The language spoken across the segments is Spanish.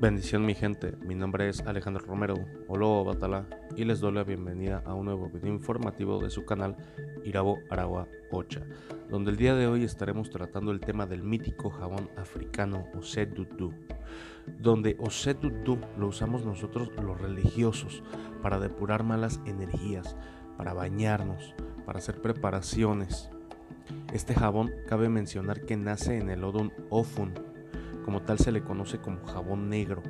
Bendición mi gente, mi nombre es Alejandro Romero, Olo Batala, y les doy la bienvenida a un nuevo video informativo de su canal Irabo Aragua Ocha, donde el día de hoy estaremos tratando el tema del mítico jabón africano Osset-Dudu, donde Osset-Dudu lo usamos nosotros los religiosos para depurar malas energías, para bañarnos, para hacer preparaciones. Este jabón cabe mencionar que nace en el Odon Ofun. Como tal se le conoce como jabón negro.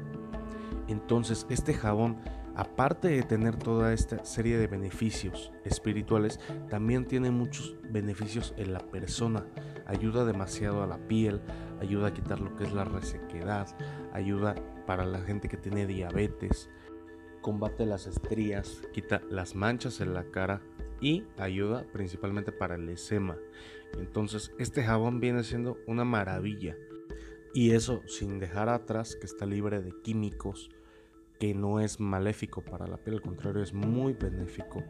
Entonces este jabón, aparte de tener toda esta serie de beneficios espirituales, también tiene muchos beneficios en la persona. Ayuda demasiado a la piel, ayuda a quitar lo que es la resequedad, ayuda para la gente que tiene diabetes, combate las estrías, quita las manchas en la cara y ayuda principalmente para el eczema. Entonces este jabón viene siendo una maravilla. Y eso sin dejar atrás que está libre de químicos, que no es maléfico para la piel, al contrario es muy benéfico,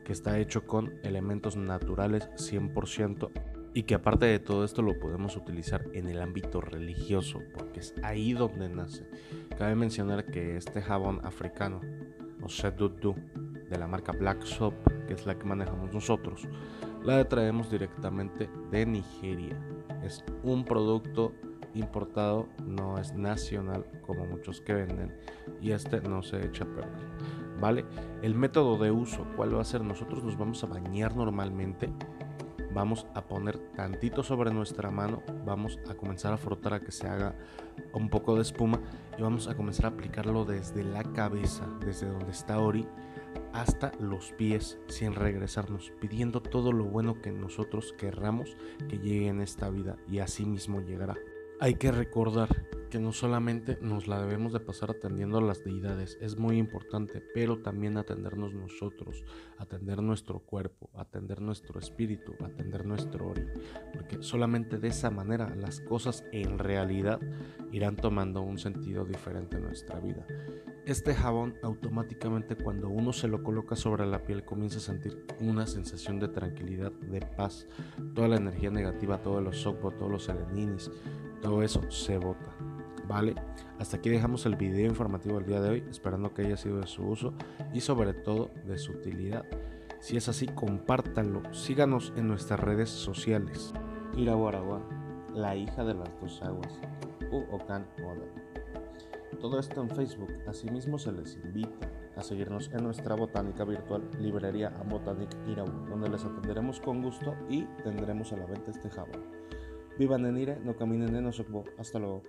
que está hecho con elementos naturales 100% y que aparte de todo esto lo podemos utilizar en el ámbito religioso porque es ahí donde nace. Cabe mencionar que este jabón africano, Osset-Dudu, de la marca Black Soap, que es la que manejamos nosotros, la traemos directamente de Nigeria. Es un producto importado, no es nacional como muchos que venden, y este no se echa a perder, ¿vale? El método de uso, ¿cuál va a ser? Nosotros nos vamos a bañar normalmente, vamos a poner tantito sobre nuestra mano, vamos a comenzar a frotar a que se haga un poco de espuma y vamos a comenzar a aplicarlo desde la cabeza, desde donde está Ori, hasta los pies, sin regresarnos, pidiendo todo lo bueno que nosotros querramos que llegue en esta vida, y así mismo llegará. Hay que recordar que no solamente nos la debemos de pasar atendiendo a las deidades, es muy importante, pero también atendernos nosotros, atender nuestro cuerpo, atender nuestro espíritu, atender nuestro ori, porque solamente de esa manera las cosas en realidad irán tomando un sentido diferente en nuestra vida. Este jabón automáticamente cuando uno se lo coloca sobre la piel comienza a sentir una sensación de tranquilidad, de paz, toda la energía negativa, todos los sokbo, todos los seleninis, todo eso se bota, ¿vale? Hasta aquí dejamos el video informativo del día de hoy, esperando que haya sido de su uso y sobre todo de su utilidad. Si es así, compártanlo, síganos en nuestras redes sociales. Irabo Aragua, la hija de las dos aguas, Okan Oda. Todo esto en Facebook. Asimismo se les invita a seguirnos en nuestra botánica virtual Librería Botanic Irabo, donde les atenderemos con gusto y tendremos a la venta este jabón. Vivan en Ire, no caminen en Osokbo. Hasta luego.